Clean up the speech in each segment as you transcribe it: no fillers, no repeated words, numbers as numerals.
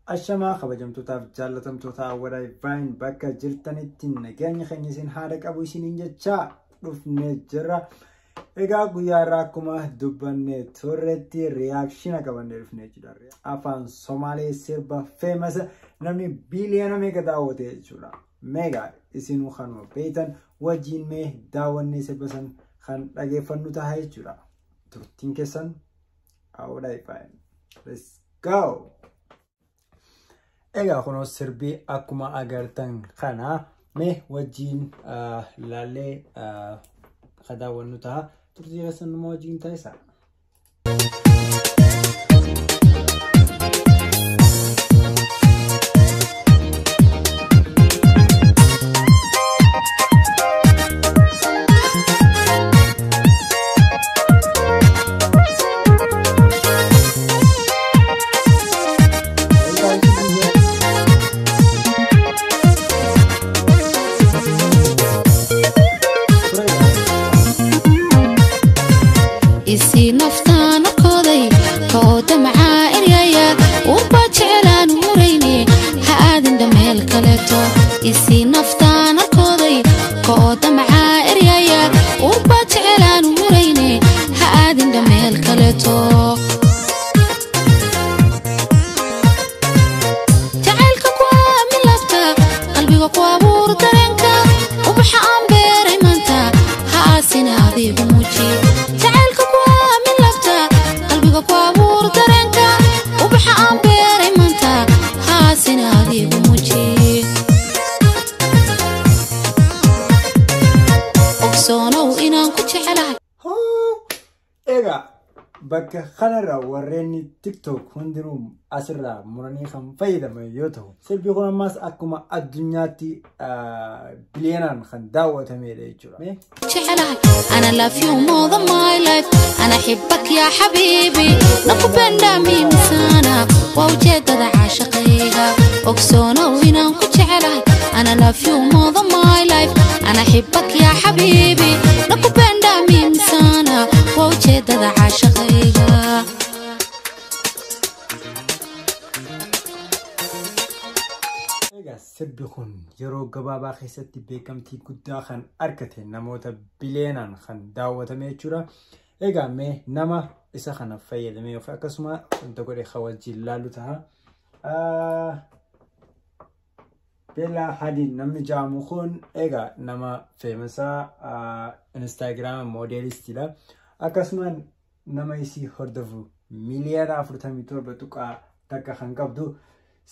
Ashama kabajamtoota fi jaallatamtoota warra Ibrahim bakka jirtanitti nageenya keenya isin haadha qabu isiniin jecha dhufnee jirra. Egaa guyyaa irraa akkuma dubbanne turretti reakshiina qabannee dhufnee jirra. Afaan Somaalee sirba famous namni biliyoona meeqa daawwate jechuudha. Meeqa isinuu kanuma beektan wajjin mee daawwannee sirba san kan dhageeffannu ta'a jechuudha. Turtiin keessan warra Ibrahim. Let's go! Egaa kunis sirbi akkuma agartan kana mee wajjin laalee daawwannu ta'a. Turtii keessan nama wajjin taasisaa. isi naftaan koday kooda macaayiraya uba jeclaan murayne ha aadin dhameel kaleeto isi naftaan koday kooda macaayiraya uba jeclaan murayne ha aadin dhameel kaleeto jacaylka kuwa milafta qalbiga ku abuur dareenka ubaxa aan beeray maanta ha aasin adigu muuji Egaa bakka kanarra warreen TikTok hundinuu asirraa muranii kan fayyadaman yoo ta'u sirbi kun ammas akkuma addunyaatti biliyoonaan kan daawwatamedha jechuudha. أنا love you more than my life أنا أحبك يا حبيبي نقبل دامي مسانا ووجد ذا عاشقيها أكسونا وينا كتشعلها أنا love you more than my life أنا أحبك يا حبيبي نقبل دامي مسانا ووجد ذا عاشقيها sirbi kun yeroo gabaabaa keessatti beekamtii guddaa kan argate namoota biliyoonaan kan daawwatame jechuudha. Egaa mee nama isa kana fayyadamee of akkasuma wanta godhe wajjin ilaallu ta'a. Bella Hadid namni jedhamu kun egaa nama feemasaa Instagram moodelistiidha. Akkasuma nama isii hordofu miliyoona 47 tuqaa takka kan qabdu.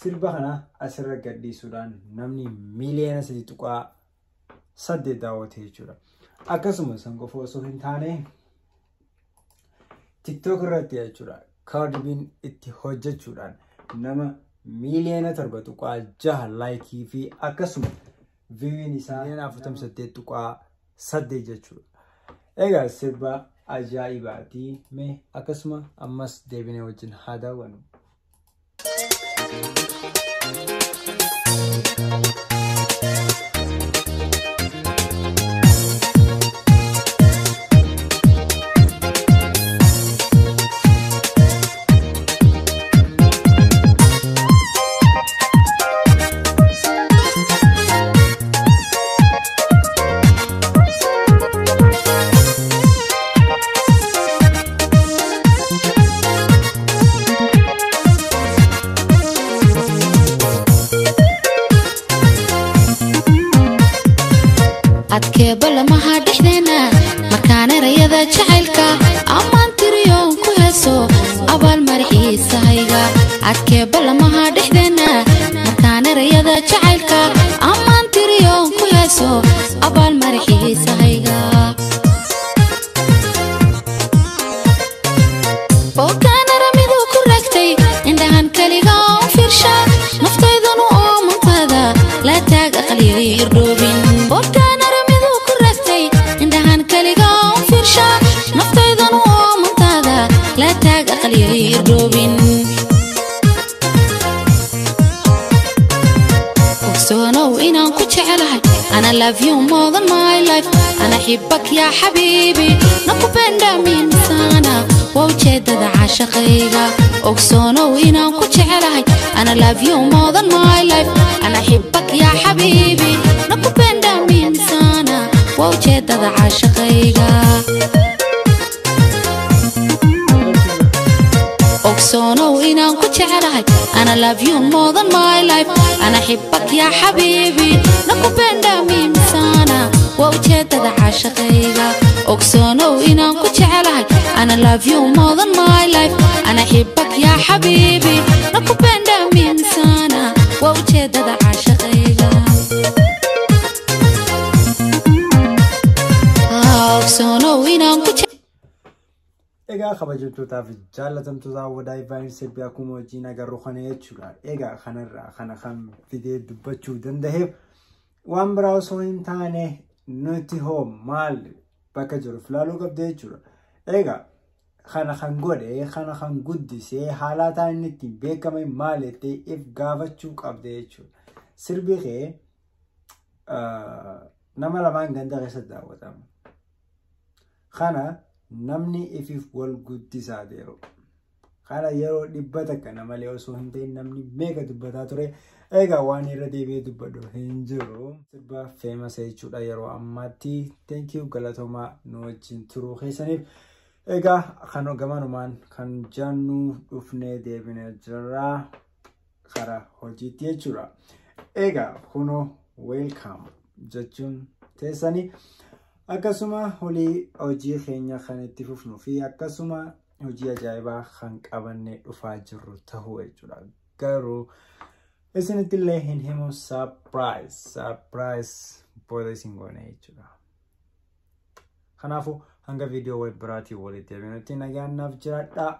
Sirba kana asirra gadhiisuudhaan namni miliyoona 3.8 daawwate jechuudha. Akkasuma san qofa osoo hin taane TikTok irratti jechuudha. Cardi B itti hojjechuudhaan nama miliyoona 7.6 laayikii fi akkasuma viiwin isaa 48.8 jechuudha. Egaa sirba ajaa'ibaati mee akkasuma ammas deebinee wajjin haa daawwannu. adkeebala maha dhexdeena markaana rayada jacaylka ammaan tiriyoon ku heeso abaal marixiisahayga adkeebala maha dhexdeena markaana rayada jacaylka ammaan tiriyoon ku heeso abaal marixiisahayga ookaana ramidu ku ragtay indhahan kaliga u fiirsha naftaydanu oo muntada la taag aqliga irdhoobin naftaydan oo muntada la taag aqliga irdhoobin ogsoonow inaan ku jecelahay أنا love you more than my life أنا أحبك يا حبيبي نقبل دامي مسانا ووجد ذا عاشقيها أكسونا وإنا كتشعلهاي أنا love you more than my life أنا أحبك يا حبيبي نكوبين دامي مسانا ووجد هذا عاشقيقا أقصونو إنان كتشعرهاي أنا love you more than my life أنا أحبك يا حبيبي نكوبين دامي مسانا ووجد هذا عاشقيقا أقصونو إنان كتشعرهاي أنا love you more than my life أنا أحبك يا حبيبي نكوبين دامي مسانا ووجد هذا عاشقيقا أقصونو إنان كتشعرهاي Egaa kabajamtootaaf jaalatamtoota wadaa Vine Serbia akkuma wajjin agarru kana jechuudha. Egaa kanarraa kana kan fidee dubbachuu danda'eef waan biraa osoo hin taane nuti hoo maal bakka jiru filaaluu qabda jechuudha. Egaa kana kan godhe kana kan guddisee haalaataa inni ittiin beekame maal ta'e if gaafachuu qabda jechuudha. Sirbi kee nama lamaan ganda keessatti daawwatama. Kana namni ifif wal guddisaa deero kana yeroo dhibbata kana malee osoo hin ta'in namni meeqa dubbataa ture egaa waan irra deebi'ee dubbadhu hin jiru sirba famous jechuudha yeroo ammaatti thank you galatooma nu wajjin turuu keessaniif egaa kan gamanumaan kan jannu dhufnee deebinee jirra karaa hojiitti jechuudha egaa kuno welcome jechuun teessanii akkasuma holii hojii keenya kan itti fufnu fi akkasuma hojii ajaa'ibaa kan qabannee dhufaa jirru ta'uu jechuudha. Garuu isinitti illee hin himu surprise booda isin goone jechuudha. Kanaafuu hanga viidiyoo wal biraatii walitti deebinutti nagaan naaf jiraadhaa.